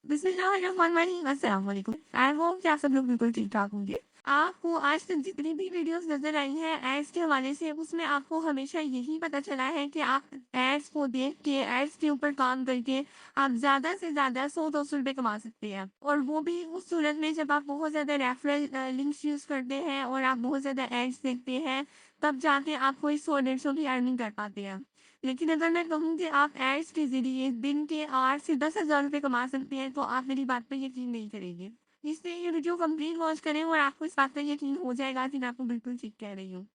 बिस्मिल्लाहिर्रहमानिर्रहीम, अस्सलाम वालेकुम। आई होप कि आप सब लोग बिल्कुल ठीक ठाक होंगे। आपको आज तक जितनी भी वीडियोस नजर आई हैं एड्स के हवाले से, उसमें आपको हमेशा यही पता चला है कि आप एड्स को देख के, एड्स के ऊपर काम करके आप ज्यादा से ज्यादा 100-200 रुपए कमा सकते हैं। और वो भी उस सूरत में जब आप बहुत ज्यादा रेफरल लिंक्स यूज करते हैं और आप बहुत ज्यादा एड्स देखते हैं, तब जाके आप कोई 100-150 की अर्निंग कर पाते हैं। लेकिन अगर मैं कहूँ कि आप एड्स के ज़रिए दिन के 8 से 10,000 रुपए कमा सकते हैं, तो आप मेरी बात पे यकीन नहीं करेंगे। इसलिए ये वीडियो कंप्लीट वॉच करें और आपको इस बात पे यकीन हो जाएगा कि मैं आपको बिल्कुल ठीक कह रही हूँ।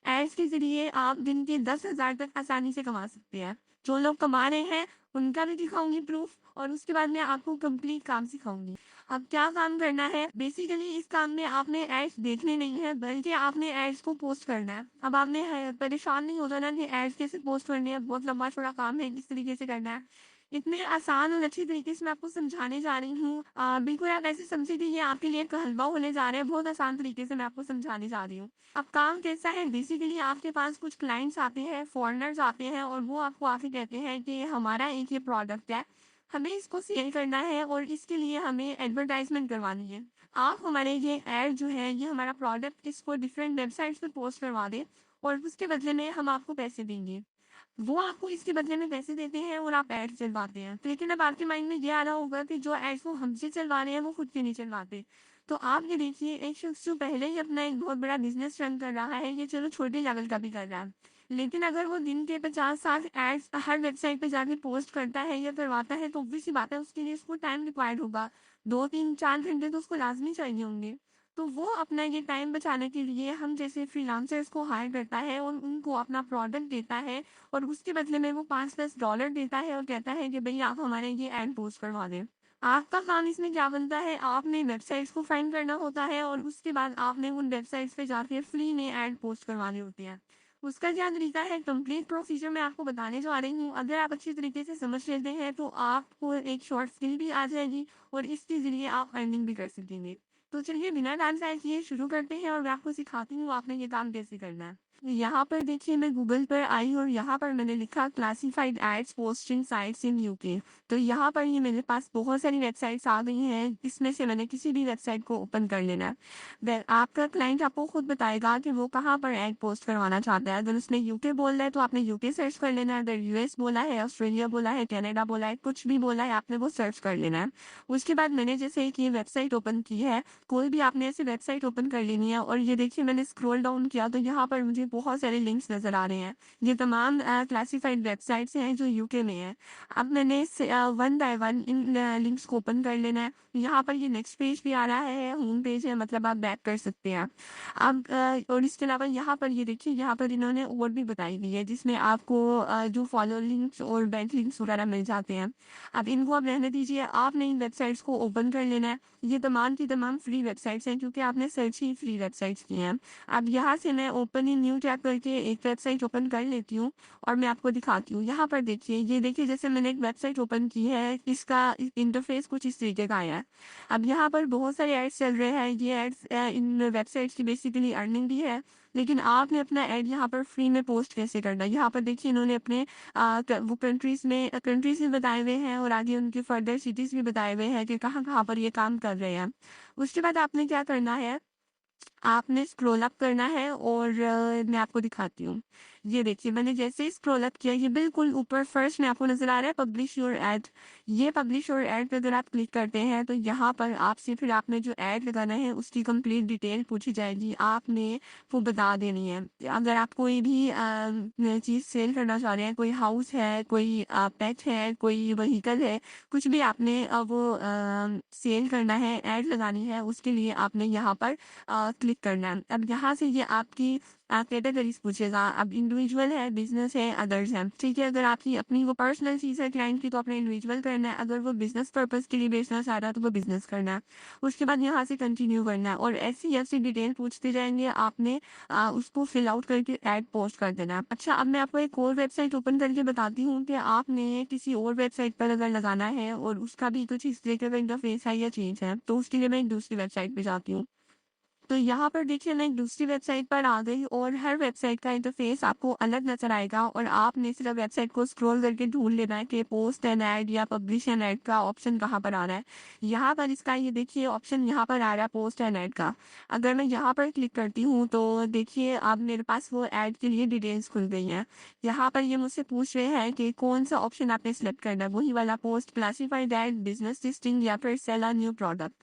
एड्स के ज़रिए आप दिन के 10,000 तक आसानी से कमा सकते हैं। जो लोग कमा रहे हैं, उनका भी दिखाऊँगी प्रूफ़, और उसके बाद मैं आपको कंप्लीट काम सिखाऊँगी। अब क्या काम करना है? बेसिकली इस काम में आपने एड्स देखने नहीं है, बल्कि आपने एड्स को पोस्ट करना है। अब आपने परेशान नहीं होना ना कि एड्स कैसे पोस्ट करने हैं, बहुत लंबा चौड़ा काम है, किस तरीके से करना है। इतने आसान और अच्छी तरीके से मैं आपको समझाने जा रही हूँ। बिल्कुल आप ऐसे समझिए कि ये आपके लिए एक हलवा होने जा रहा है। बहुत आसान तरीके से मैं आपको समझाने जा रही हूँ। अब काम कैसा है? बेसिकली आपके पास कुछ क्लाइंट्स आते हैं, फॉरेनर्स आते हैं, और वो आपको आके कहते हैं कि हमारा एक ये प्रोडक्ट है, हमें इसको सेल करना है और इसके लिए हमें एडवर्टाइजमेंट करवानी है। आप हमारे ये ऐड जो है, ये हमारा प्रोडक्ट, इसको डिफरेंट वेबसाइट्स पे पोस्ट करवा दें, और उसके बदले में हम आपको पैसे देंगे। वो आपको इसके बदले में पैसे देते हैं और आप एड चलवाते हैं। तो लेकिन अब आपके माइंड में ये आ रहा होगा कि जो एड्स वो हमसे चलवा रहे हैं, वो खुद के नहीं चलवाते। तो आप ये देखिए, एक शख्स जो पहले ही अपना एक बहुत बड़ा बिजनेस रन कर रहा है, ये चलो छोटे लेवल का भी कर रहा है, लेकिन अगर वो दिन के 50-60 एड्स हर वेबसाइट पे जाके पोस्ट करता है या करवाता है, तो ऑब्वियस सी बात है उसके लिए उसको टाइम रिक्वायर्ड होगा। 2-3-4 घंटे तो उसको लाजमी चाहिए होंगे। तो वो अपना ये टाइम बचाने के लिए हम जैसे फ्रीलांसर्स को हायर करता है और उनको अपना प्रोडक्ट देता है, और उसके बदले में वो 5-10 डॉलर देता है और कहता है कि भई आप हमारे ये एड पोस्ट करवा दें। आपका काम इसमें क्या बनता है? आपने वेबसाइट्स को फाइंड करना होता है और उसके बाद आपने उन वेबसाइट्स पे जाके फ्री में एड पोस्ट करवाने होते हैं। उसका क्या तरीका है? कंप्लीट प्रोसीजर मैं आपको बताने जा रही हूँ। अगर आप अच्छी तरीके से समझ लेते हैं, तो आपको एक शॉर्ट स्किल भी आ जाएगी और इसके ज़रिए आप अर्निंग भी कर सकेंगे। तो चलिए बिना टाइम ज़ाया किए शुरू करते हैं और मैं आपको सिखाती हूँ आपने ये काम कैसे करना है। यहाँ पर देखिए, मैं गूगल पर आई और यहाँ पर मैंने लिखा classified ads posting sites in UK. तो यहाँ पर ये मेरे पास बहुत सारी वेबसाइट्स आ गई हैं, इसमें से मैंने किसी भी वेबसाइट को ओपन कर लेना है। आपका क्लाइंट आपको खुद बताएगा कि वो कहाँ पर एड पोस्ट करवाना चाहता है। अगर उसने यूके बोल रहा है, तो आपने यूके सर्च कर लेना है। अगर यूएस बोला है, ऑस्ट्रेलिया बोला है, कनाडा बोला है, कुछ भी बोला है, आपने वो सर्च कर लेना है। उसके बाद मैंने जैसे एक ये वेबसाइट ओपन की है, कोई भी आपने ऐसी वेबसाइट ओपन कर लेनी है, और ये देखिए मैंने स्क्रॉल डाउन किया तो यहाँ पर मुझे बहुत सारे लिंक्स नजर आ रहे हैं। ये तमाम क्लासिफाइड वेबसाइट्स हैं जो यूके में है। अब मैंने one by one in links को ओपन कर लेना है। यहाँ पर ये नेक्स्ट पेज भी आ रहा है, होम पेज है, मतलब आप बैक कर सकते हैं। अब और इसके अलावा यहाँ पर ये देखिए, यहाँ पर इन्होंने और भी बताई हुई है, जिसमें आपको जो फॉलो लिंक्स और बैंक लिंक्स वगैरह मिल जाते हैं। अब इनको आप रहने दीजिए, आपने इन वेबसाइट्स को ओपन कर लेना है। ये तमाम की तमाम फ्री वेबसाइट्स हैं, क्योंकि आपने सर्च ही फ्री वेबसाइट्स की हैं। अब यहाँ से मैं ओपन इन न्यू टैब करके एक वेबसाइट ओपन कर लेती हूँ और मैं आपको दिखाती हूँ। यहाँ पर देखिए, ये देखिए जैसे मैंने एक वेबसाइट ओपन की है, इसका इंटरफेस कुछ इस तरीके का आया है। अब यहाँ पर बहुत सारे एड्स चल रहे हैं। ये एड्स इन वेबसाइट्स की बेसिकली अर्निंग भी है, लेकिन आपने अपना ऐड यहाँ पर फ्री में पोस्ट कैसे करना है। यहाँ पर देखिए इन्होंने अपने वो कंट्रीज भी बताए हुए हैं, और आगे उनके फर्दर सिटीज भी बताए हुए हैं कि कहाँ कहाँ पर ये काम कर रहे हैं। उसके बाद आपने क्या करना है, आपने स्क्रॉल अप करना है, और मैं आपको दिखाती हूँ। ये देखिए मैंने जैसे ही स्क्रॉल अप किया, ये बिल्कुल ऊपर फर्स्ट में आपको नजर आ रहा है पब्लिश योर एड। ये पब्लिश योर एड पे अगर आप क्लिक करते हैं, तो यहाँ पर आपसे फिर आपने जो एड लगाना है उसकी कंप्लीट डिटेल पूछी जाएगी, आपने वो बता देनी है। अगर आप कोई भी चीज़ सेल करना चाह रहे हैं, कोई हाउस है, कोई पेट है, कोई व्हीकल है, कुछ भी आपने वो सेल करना है, एड लगानी है, उसके लिए आपने यहाँ पर क्लिक करना है। अब यहाँ से ये आपकी कैटेगरीज पूछेगा। अब इंडिविजुअल है, बिजनेस है, अदर्स है। ठीक है, अगर आपकी अपनी वो पर्सनल चीज़ है क्लाइंट की, तो आपने इंडिविजुअल करना है। अगर वो बिजनेस पर्पज के लिए बेचना चाह रहा है, तो वो बिजनेस करना है। उसके बाद यहाँ से कंटिन्यू करना है, और ऐसी ऐसी डिटेल पूछते जाएंगे, आपने उसको फिल आउट करके ऐड पोस्ट कर देना है। अच्छा, अब मैं आपको एक और वेबसाइट ओपन करके बताती हूँ कि आपने किसी और वेबसाइट पर अगर लगाना है और उसका भी कुछ इस तरीके का इंटरफेस है या चेंज है, तो उसके लिए मैं एक दूसरी वेबसाइट पे जाती हूँ। तो यहाँ पर देखिए मैं एक दूसरी वेबसाइट पर आ गई और हर वेबसाइट का इंटरफेस आपको अलग नजर आएगा और आपने सिर्फ वेबसाइट को स्क्रॉल करके ढूंढ लेना है कि पोस्ट एन ऐड या पब्लिश एन ऐड का ऑप्शन कहाँ पर आ रहा है। यहाँ पर इसका ये देखिए ऑप्शन यहाँ पर आ रहा है पोस्ट एन ऐड का। अगर मैं यहाँ पर क्लिक करती हूँ तो देखिए अब मेरे पास वो ऐड के लिए डिटेल्स खुल गई हैं। यहाँ पर ये मुझसे पूछ रहे हैं कि कौन सा ऑप्शन आपने सेलेक्ट करना है, वही वाला post classified add, business listing या फिर सेल अ न्यू प्रोडक्ट।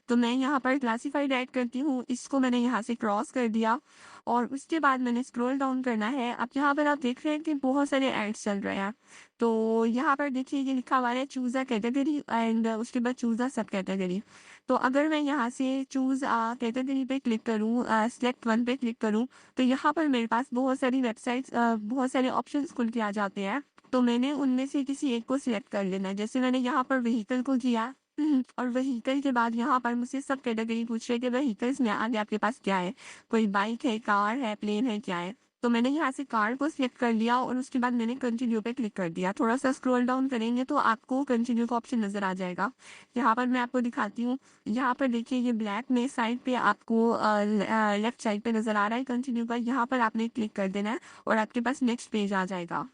तो मैं यहाँ पर क्लासिफाइड ऐड करती हूँ, इसको मैंने यहाँ से क्रॉस कर दिया और उसके बाद मैंने स्क्रॉल डाउन करना है। अब यहाँ पर आप देख रहे हैं कि बहुत सारे एड्स चल रहे हैं। तो यहाँ पर देखिए ये लिखा हुआ है चूज अ कैटेगरी एंड उसके बाद चूज अ सब कैटेगरी। तो अगर मैं यहाँ से चूज अ कैटेगरी पे क्लिक करूँ, सेलेक्ट वन पे क्लिक करूँ, तो यहाँ पर मेरे पास बहुत सारी वेबसाइट्स, बहुत सारे ऑप्शंस खुल के आ जाते हैं। तो मैंने उनमें से किसी एक को सिलेक्ट कर लेना है। जैसे मैंने यहाँ पर व्हीकल को किया और व्हीकल के बाद यहाँ पर मुझसे सब कैटेगरी पूछ रहे कि व्हीकल्स में आगे आपके पास क्या है, कोई बाइक है, कार है, प्लेन है, क्या है। तो मैंने यहाँ से कार को सिलेक्ट कर लिया और उसके बाद मैंने कंटिन्यू पे क्लिक कर दिया। थोड़ा सा स्क्रॉल डाउन करेंगे तो आपको कंटिन्यू का ऑप्शन नजर आ जाएगा। यहाँ पर मैं आपको दिखाती हूँ। यहाँ पर देखिए ये ब्लैक में साइड पे आपको लेफ्ट साइड पे नजर आ रहा है कंटिन्यू का। यहाँ पर आपने क्लिक कर देना है और आपके पास नेक्स्ट पेज आ जाएगा।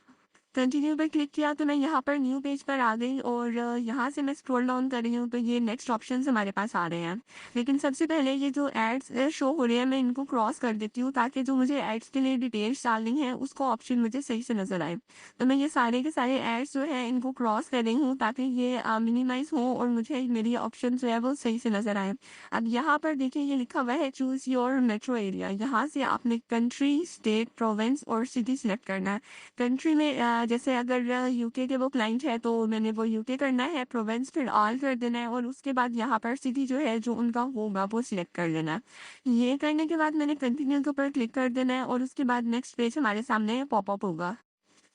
कंटिन्यू पे क्लिक किया तो मैं यहाँ पर न्यू पेज पर आ गई और यहाँ से मैं स्क्रॉल डाउन कर रही हूँ तो ये नेक्स्ट ऑप्शंस हमारे पास आ रहे हैं। लेकिन सबसे पहले ये जो एड्स शो हो रहे हैं मैं इनको क्रॉस कर देती हूँ ताकि जो मुझे एड्स के लिए डिटेल्स डालनी है उसको ऑप्शन मुझे सही से नजर आए। तो मैं ये सारे के सारे एड्स जो है इनको क्रॉस कर रही हूँ ताकि ये मिनिमाइज हो और मुझे मेरी ऑप्शन जो है वो सही से नजर आए। अब यहाँ पर देखिए ये लिखा हुआ है चूज योर मेट्रो एरिया। यहाँ से आपने कंट्री, स्टेट, प्रोविंस और सिटी सिलेक्ट करना है। कंट्री में जैसे अगर यूके के वो क्लाइंट है तो मैंने वो यूके करना है, प्रोविंस फिर ऑल कर देना है और उसके बाद यहाँ पर सिटी जो है जो उनका होगा वो सिलेक्ट कर लेना है। ये करने के बाद मैंने कंटिन्यू के ऊपर क्लिक कर देना है और उसके बाद नेक्स्ट पेज हमारे सामने पॉपअप होगा।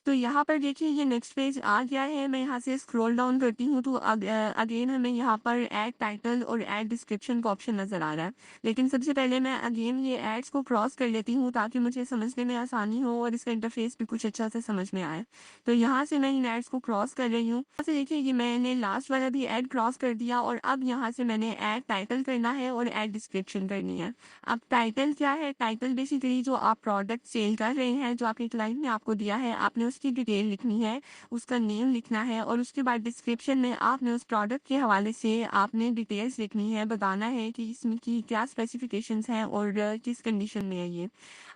तो यहाँ पर देखिए ये नेक्स्ट पेज आ गया है। मैं यहाँ से स्क्रॉल डाउन करती हूँ तो अगेन हमें यहाँ पर ऐड टाइटल और ऐड डिस्क्रिप्शन का ऑप्शन नजर आ रहा है। लेकिन सबसे पहले मैं अगेन ये एड्स को क्रॉस कर लेती हूँ ताकि मुझे समझने में आसानी हो और इसका इंटरफेस भी कुछ अच्छा से समझ में आए। तो यहाँ से मैं इन एड्स को क्रॉस कर रही हूँ। यहाँ से देखिए ये मैंने लास्ट वाला भी ऐड क्रॉस कर दिया और अब यहाँ से मैंने ऐड टाइटल करना है और ऐड डिस्क्रिप्शन करनी है। अब टाइटल क्या है? टाइटल बेसिकली जो आप प्रोडक्ट सेल कर रहे हैं, जो आपके क्लाइंट ने आपको दिया है, आपने उसकी डिटेल लिखनी है, उसका नेम लिखना है और उसके बाद डिस्क्रिप्शन में आपने उस प्रोडक्ट के हवाले से आपने डिटेल्स लिखनी है, बताना है कि इसमें की क्या स्पेसिफिकेशंस हैं और किस कंडीशन में है ये,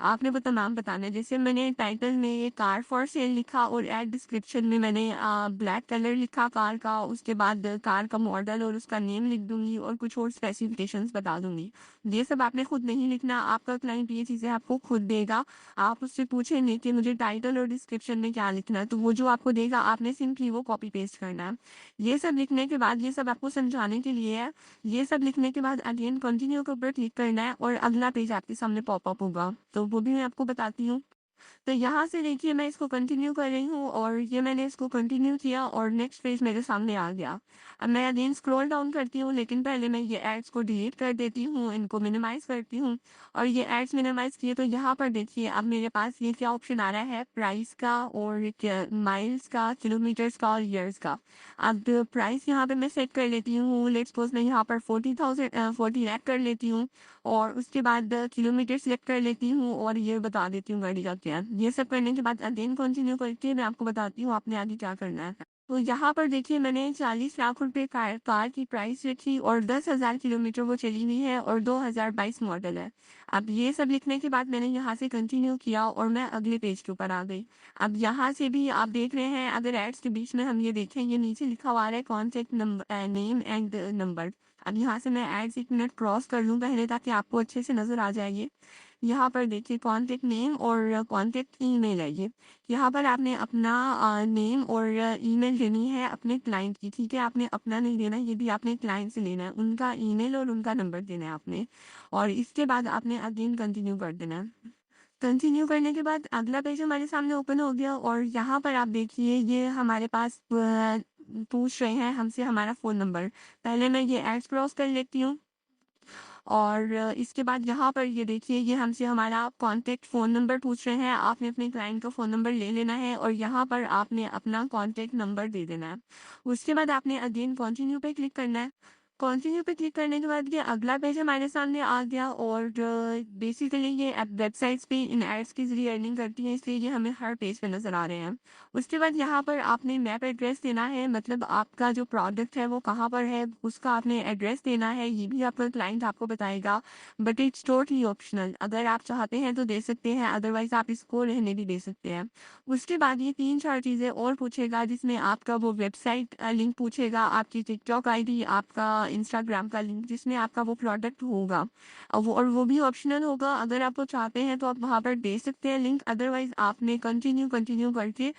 आपने वो तमाम बताना है। जैसे मैंने टाइटल में कार फॉर सेल लिखा और एड डिस्क्रिप्शन में मैंने ब्लैक कलर लिखा कार का, उसके बाद कार का मॉडल और उसका नेम लिख दूंगी और कुछ और स्पेसिफिकेशंस बता दूंगी। ये सब आपने खुद नहीं लिखना, आपका क्लाइंट ये चीज़ें आपको खुद देगा। आप उससे पूछेंगे कि मुझे टाइटल और डिस्क्रिप्शन में क्या लिखना है, तो वो जो आपको देगा आपने सिंपली वो कॉपी पेस्ट करना है। ये सब लिखने के बाद, ये सब आपको समझाने के लिए है, ये सब लिखने के बाद अगेन कंटिन्यू के ऊपर क्लिक करना है और अगला पेज आपके सामने पॉपअप होगा, तो वो भी मैं आपको बताती हूँ। तो यहाँ से देखिए मैं इसको कंटिन्यू कर रही हूँ और ये मैंने इसको कंटिन्यू किया और नेक्स्ट पेज मेरे सामने आ गया। अब मैं अगेन स्क्रॉल डाउन करती हूँ लेकिन पहले मैं ये एड्स को डिलीट कर देती हूँ, इनको मिनिमाइज करती हूँ और ये एड्स मिनिमाइज किए तो यहाँ पर देखिए अब मेरे पास ये क्या ऑप्शन आ रहा है, प्राइस का और माइल्स का, किलोमीटर्स का और ईयर्स का। अब प्राइस यहाँ पे मैं सेट कर लेती हूँ, लेट्स सपोज मैं यहाँ पर 40 लाख कर लेती हूँ और उसके बाद किलोमीटर सिलेक्ट कर लेती हूँ और ये बता देती हूँ गाड़ी का क्या है। ये सब करने के बाद अगेन कंटिन्यू करके मैं आपको बताती हूँ आपने आगे क्या करना है। तो यहाँ पर देखिए मैंने 40 लाख रुपए कार की प्राइस रखी और 10,000 किलोमीटर वो चली हुई है और 2022 मॉडल है। अब ये सब लिखने के बाद मैंने यहाँ से कंटिन्यू किया और मैं अगले पेज के ऊपर आ गई। अब यहाँ से भी आप देख रहे हैं, अगर एड्स के बीच में हम ये देखें, ये नीचे लिखा हुआ है contact number, name and number. अब यहाँ से मैं एड्स 1 मिनट क्रॉस कर लूँ पहले ताकि आपको अच्छे से नजर आ जाएगी। यहाँ पर देखिए कॉन्टेक्ट नेम और कॉन्टेक्ट ईमेल है ये। यहाँ पर आपने अपना नेम और ईमेल लेनी है अपने क्लाइंट की, ठीक है। आपने अपना नहीं लेना, ये भी आपने क्लाइंट से लेना है, उनका ईमेल और उनका नंबर देना है आपने। और इसके बाद आपने अगेन कंटिन्यू कर देना है। कंटिन्यू करने के बाद अगला पेज हमारे सामने ओपन हो गया और यहाँ पर आप देखिए ये हमारे पास पूछ रहे हैं हमसे हमारा फ़ोन नंबर। पहले मैं ये एड्स क्रॉस कर लेती हूँ और इसके बाद यहाँ पर ये देखिए ये हमसे हमारा कॉन्टैक्ट फ़ोन नंबर पूछ रहे हैं। आपने अपने क्लाइंट का फ़ोन नंबर ले लेना है और यहाँ पर आपने अपना कॉन्टैक्ट नंबर दे देना है। उसके बाद आपने अगेन कंटिन्यू पे क्लिक करना है कंटिन्यू पे क्लिक करने के बाद ये अगला पेज हमारे सामने आ गया और बेसिकली ये वेबसाइट्स पे इन एड्स के ज़रिए अर्निंग करती हैं, इसलिए ये हमें हर पेज पे नज़र आ रहे हैं। उसके बाद यहाँ पर आपने मैप एड्रेस देना है, मतलब आपका जो प्रोडक्ट है वो कहाँ पर है उसका आपने एड्रेस देना है। ये भी आपका क्लाइंट आपको बताएगा, बट इट्स टोटली ऑप्शनल। अगर आप चाहते हैं तो दे सकते हैं, अदरवाइज आप इसको रहने भी दे सकते हैं। उसके बाद ये 3-4 चीज़ें और पूछेगा, जिसमें आपका वो वेबसाइट लिंक पूछेगा, आपकी टिकटॉक आईडी, आपका इंस्टाग्राम का लिंक जिसमें आपका वो प्रोडक्ट होगा। वो भी ऑप्शनल होगा। अगर आप वो चाहते हैं तो आप वहाँ पर दे सकते हैं लिंक, अदरवाइज आपने कंटिन्यू कंटिन्यू करके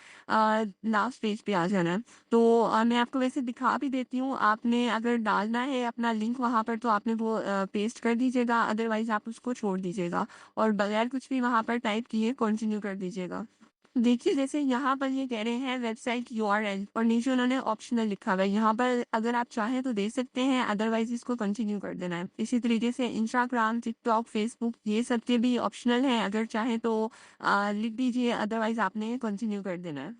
लास्ट पेज पे आ जाना है। तो मैं आपको वैसे दिखा भी देती हूँ, आपने अगर डालना है अपना लिंक वहाँ पर तो आपने वो पेस्ट कर दीजिएगा, अदरवाइज आप उसको छोड़ दीजिएगा और बगैर कुछ भी वहाँ पर टाइप किए कंटिन्यू कर दीजिएगा। देखिए, जैसे यहाँ पर ये कह रहे हैं वेबसाइट यूआरएल और नीचे उन्होंने ऑप्शनल लिखा हुआ है। यहाँ पर अगर आप चाहें तो दे सकते हैं, अदरवाइज इसको कंटिन्यू कर देना है। इसी तरीके से इंस्टाग्राम, टिकटॉक, फेसबुक ये सब के भी ऑप्शनल हैं, अगर चाहें तो लिख दीजिए, अदरवाइज आपने कंटिन्यू कर देना है।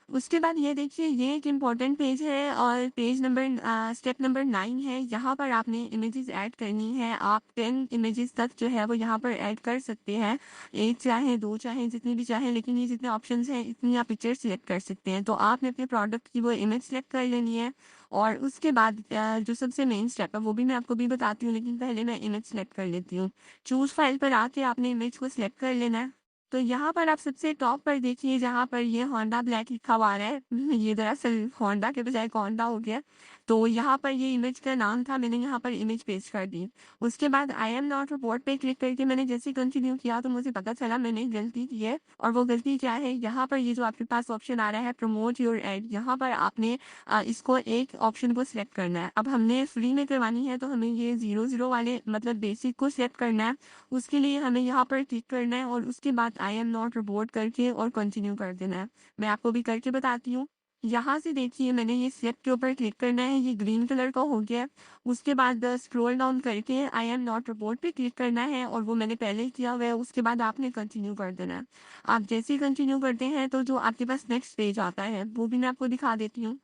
उसके बाद ये देखिए, ये एक इम्पॉर्टेंट पेज है और पेज नंबर स्टेप नंबर 9 है। यहाँ पर आपने इमेजेस ऐड करनी है। आप 10 इमेजेस तक जो है वो यहाँ पर ऐड कर सकते हैं, एक चाहे दो चाहे जितनी भी चाहें, लेकिन ये जितने ऑप्शंस हैं इतनी आप पिक्चर सिलेक्ट कर सकते हैं। तो आपने अपने प्रोडक्ट की वो इमेज सेलेक्ट कर लेनी है और उसके बाद जो सबसे मेन स्टेप है वो भी मैं आपको भी बताती हूँ, लेकिन पहले मैं इमेज सेलेक्ट कर लेती हूँ। चूज फाइल पर आके आपने इमेज को सिलेक्ट कर लेना है। तो यहाँ पर आप सबसे टॉप पर देखिए, जहाँ पर ये होंडा ब्लैक लिखा हुआ आ रहा है, ये दरअसल होंडा के बजाय होंडा हो गया। तो यहाँ पर ये इमेज का नाम था, मैंने यहाँ पर इमेज पेस्ट कर दी। उसके बाद आई एम नॉट रोबोट पे क्लिक करके मैंने जैसे कंटिन्यू किया तो मुझे पता चला मैंने गलती की है। और वो गलती क्या है, यहाँ पर ये जो आपके पास ऑप्शन आ रहा है प्रमोट योर एड, यहाँ पर आपने इसको एक ऑप्शन को सिलेक्ट करना है। अब हमने फ्री में करवानी है तो हमें ये 00 वाले मतलब बेसिक को सिलेक्ट करना है। उसके लिए हमें यहाँ पर क्लिक करना है और उसके बाद आई एम नॉट रोबोट करके और कंटिन्यू कर देना है। मैं आपको भी करके बताती हूँ। यहाँ से देखिए, मैंने ये सेट के ऊपर क्लिक करना है, ये ग्रीन कलर का हो गया है। उसके बाद स्क्रॉल डाउन करके आई एम नॉट रोबोट पे क्लिक करना है और वो मैंने पहले ही किया हुआ है। उसके बाद आपने कंटिन्यू कर देना है। आप जैसे ही कंटिन्यू करते हैं तो जो आपके पास नेक्स्ट पेज आता है वो भी मैं आपको दिखा देती हूँ।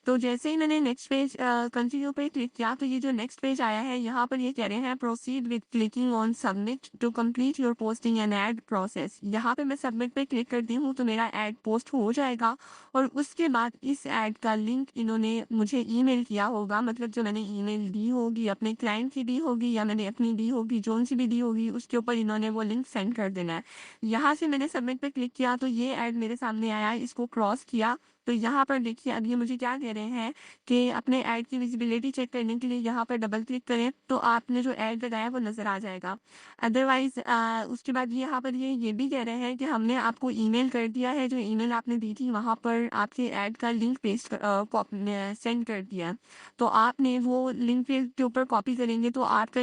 तो जैसे ही मैंने नेक्स्ट पेज कंटिन्यू पे क्लिक किया तो ये जो नेक्स्ट पेज आया है, यहाँ पर ये कह रहे हैं proceed with clicking on submit to complete your posting and ad process. यहाँ पे मैं सबमिट पे क्लिक करती हूँ तो मेरा ऐड पोस्ट हो जाएगा और उसके बाद इस ऐड का लिंक इन्होंने मुझे ईमेल किया होगा, मतलब जो मैंने ईमेल दी होगी अपने क्लाइंट की दी होगी या मैंने अपनी दी होगी, जोन सी भी दी होगी, उसके ऊपर इन्होंने वो लिंक सेंड कर देना है। यहाँ से मैंने सबमिट पे क्लिक किया तो ये ऐड मेरे सामने आया, इसको क्रॉस किया तो यहाँ पर देखिए, अब ये मुझे क्या कह रहे हैं कि अपने ऐड की विजिबिलिटी चेक करने के लिए यहाँ पर डबल क्लिक करें तो आपने जो ऐड लगाया वो नज़र आ जाएगा। अदरवाइज उसके बाद यहाँ पर ये भी कह रहे हैं कि हमने आपको ईमेल कर दिया है, जो ईमेल आपने दी थी वहाँ पर आपके ऐड का लिंक पेस्ट सेंड कर दिया। तो आपने वो लिंक के ऊपर कॉपी करेंगे तो आपका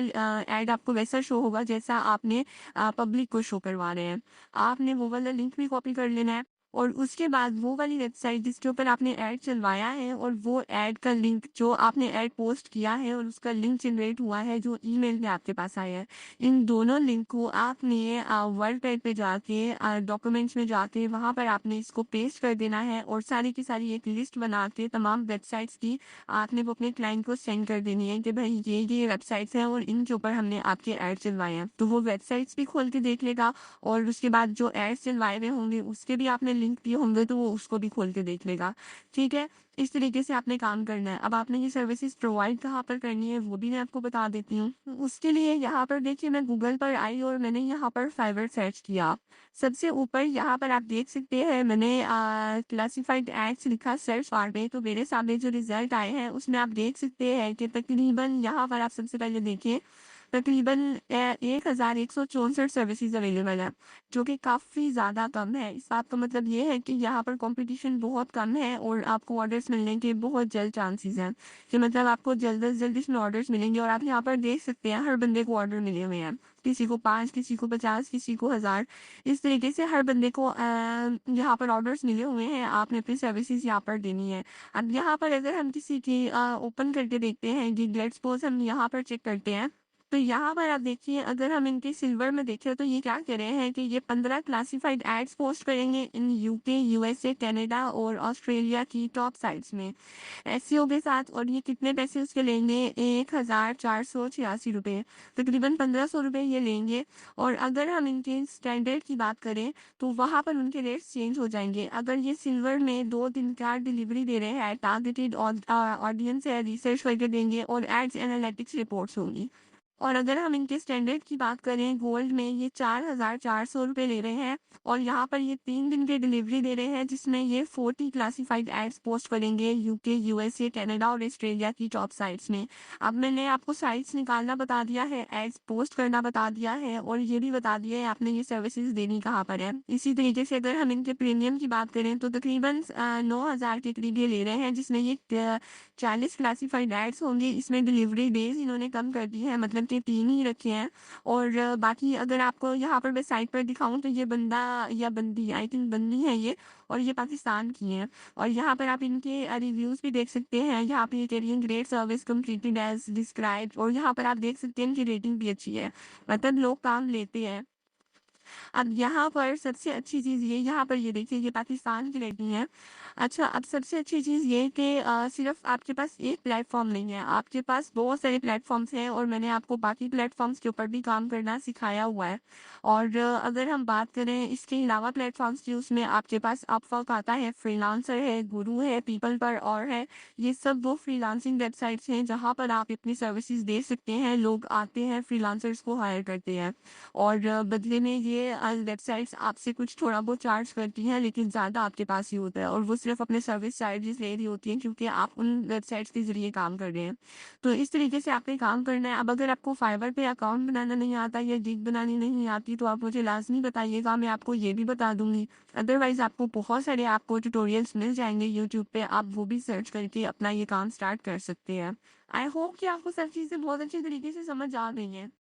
ऐड आपको वैसा शो होगा जैसा आपने पब्लिक को शो करवा रहे हैं। आपने वो वाला लिंक भी कॉपी कर लेना है और उसके बाद वो वाली वेबसाइट जिसके ऊपर आपने ऐड चलवाया है और वो ऐड का लिंक जो आपने ऐड पोस्ट किया है और उसका लिंक जनरेट हुआ है जो ईमेल में आपके पास आया है, इन दोनों लिंक को आपने वर्ड पैड पे जाके डॉक्यूमेंट्स में जाके वहाँ पर आपने इसको पेस्ट कर देना है और सारी की सारी एक लिस्ट बना के तमाम वेबसाइट्स की आपने वो अपने क्लाइंट को सेंड कर देनी है कि भाई ये वेबसाइट्स हैं और इनके ऊपर हमने आपके ऐड चलवाए हैं। तो वो वेबसाइट्स भी खोल के देख लेगा और उसके बाद जो एड्स चलवाए हुए होंगे उसके भी आपने लिंक दिए होंगे तो वो उसको भी खोल के देख लेगा। ठीक है, इस तरीके से आपने काम करना है। अब आपने ये सर्विसेज प्रोवाइड कहाँ पर करनी है वो भी मैं आपको बता देती हूँ। उसके लिए यहाँ पर देखिए, मैं गूगल पर आई और मैंने यहाँ पर फाइवर सर्च किया। सबसे ऊपर यहाँ पर आप देख सकते हैं मैंने क्लासिफाइड एड्स लिखा सर्च बार में, तो मेरे सामने जो रिजल्ट आए हैं उसमें आप देख सकते हैं कि तकरीबन यहाँ पर आप सबसे पहले देखिए तकरीबन 1164 सर्विसेज अवेलेबल है, जो कि काफ़ी ज़्यादा कम है। इस बात का मतलब ये है कि यहाँ पर कंपटीशन बहुत कम है और आपको ऑर्डर्स मिलने के बहुत जल्द चांसेस हैं कि मतलब आपको जल्द से जल्द इसमें ऑर्डर्स मिलेंगे। और आप यहाँ पर देख सकते हैं हर बंदे को ऑर्डर मिले हुए हैं, किसी को 5, किसी को 50, किसी को 1000। इस तरीके से हर बंदे को यहाँ पर ऑर्डर्स मिले हुए हैं, आपने अपनी सर्विसेज यहाँ पर देनी है। अब यहाँ पर अगर हम किसी की ओपन करके देखते हैं कि लेट्स सपोज हम यहाँ पर चेक करते हैं, तो तो यहाँ पर आप देखिए, अगर हम इनके सिल्वर में देखें तो ये क्या कह रहे हैं कि ये 15 क्लासिफाइड एड्स पोस्ट करेंगे इन यूके, यूएसए, कनाडा और ऑस्ट्रेलिया की टॉप साइट्स में एसईओ के साथ। और ये कितने पैसे उसके लेंगे? 1486 रुपये, तकरीबन 1500 रुपये ये लेंगे। और अगर हम इनके स्टैंडर्ड की बात करें तो वहाँ पर उनके रेट्स चेंज हो जाएंगे। अगर ये सिल्वर में 2 दिन का डिलीवरी दे रहे हैं, टारगेटेड ऑडियंस है, रिसर्च करके देंगे और एड्स एनालिटिक्स रिपोर्ट्स होंगी। और अगर हम इनके स्टैंडर्ड की बात करें, गोल्ड में ये 4400 रुपये ले रहे हैं और यहाँ पर ये 3 दिन के डिलीवरी दे रहे हैं, जिसमें ये 40 क्लासिफाइड एड्स पोस्ट करेंगे यूके, यूएसए, कनाडा और ऑस्ट्रेलिया की टॉप साइट्स में। अब मैंने आपको साइट्स निकालना बता दिया है, एड्स पोस्ट करना बता दिया है और ये भी बता दिया है आपने ये सर्विसेज देनी कहाँ पर है। इसी तरीके से अगर हम इनके प्रीमियम की बात करें तो तकरीबन 9000 के करीब ये ले रहे हैं, जिसमें ये 40 क्लासिफाइड एड्स होंगे। इसमें डिलीवरी डेज इन्होंने कम कर दी है, मतलब कि 3 ही रखे हैं। और बाकी अगर आपको यहाँ पर मैं साइट पर दिखाऊं तो ये बंदा या बंदी, आई थिंक बंदी है ये, और ये पाकिस्तान की है। और यहाँ पर आप इनके रिव्यूज भी देख सकते हैं। यहाँ पे टेरियन great service completed as describe, और यहाँ पर आप देख सकते हैं इनकी रेटिंग भी अच्छी है, मतलब लोग काम लेते हैं। अब यहाँ पर सबसे अच्छी चीज़ ये, यहाँ पर ये देखिए ये पाकिस्तान की रेटिंग है। अच्छा, अब सबसे अच्छी चीज़ ये कि सिर्फ आपके पास एक प्लेटफॉर्म नहीं है, आपके पास बहुत सारे प्लेटफॉर्म्स हैं और मैंने आपको बाकी प्लेटफॉर्म्स के ऊपर भी काम करना सिखाया हुआ है। और अगर हम बात करें इसके अलावा प्लेटफॉर्म्स की, उसमें आपके पास अपवर्क आता है, फ्रीलांसर है, गुरु है, पीपल पर और है। ये सब वो फ्रीलांसिंग वेबसाइट्स हैं जहाँ पर आप अपनी सर्विसेज दे सकते हैं। लोग आते हैं, फ्रीलांसर्स को हायर करते हैं और बदले में ये वेबसाइट्स आपसे कुछ थोड़ा बहुत चार्ज करती हैं, लेकिन ज़्यादा आपके पास ही होता है और वो सिर्फ अपने सर्विस चार्जेस ले रही होती हैं क्योंकि आप उन वेबसाइट्स के ज़रिए काम कर रहे हैं। तो इस तरीके से आपने काम करना है। अब अगर आपको फाइवर पे अकाउंट बनाना नहीं आता या गिग बनानी नहीं आती तो आप मुझे लाजमी बताइएगा, मैं आपको ये भी बता दूंगी। अदरवाइज़ आपको बहुत सारे आपको ट्यूटोरियल्स मिल जाएंगे यूट्यूब पे, आप वो भी सर्च करके अपना ये काम स्टार्ट कर सकते हैं। आई होप कि आपको सब चीज़ें बहुत अच्छी तरीके से समझ आ गई हैं।